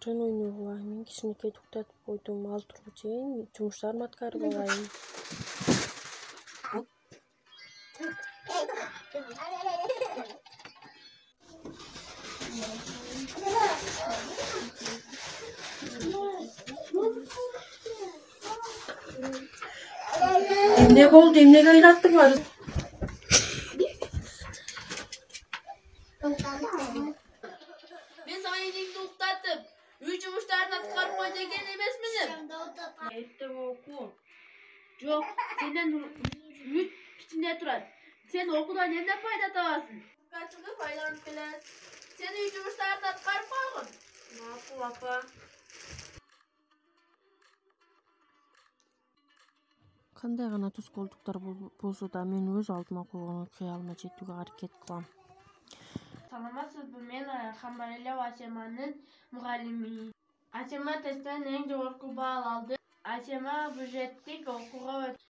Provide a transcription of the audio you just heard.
Экран ойногуга мен кичинекей туктатып койдум. Ал тургу чейин жумуштарымды аткарып алайын. Эмне болду? Эмнеге ыйлаттыңар? Мен sana elingde uklattım. Üç yumuşlarını atıp koy degen emez misin? Ettim oku. Yok, senden üç içinde turar. Sen okudan nereden fayda tavasın? Kaçını faydalanıp bilen. Sen üç yumuşlarını atıp koyun. Ne yapı apa? Кандай гана тоскоолдуктар болсо да мен өз алдыма койгон кыялыма жетүүгө аракет кылам. Tanımazsınız, men Хамбалиле Асеманын muğallimi. Асема testten en жогорку baal aldı. Асема бюджеттик окууга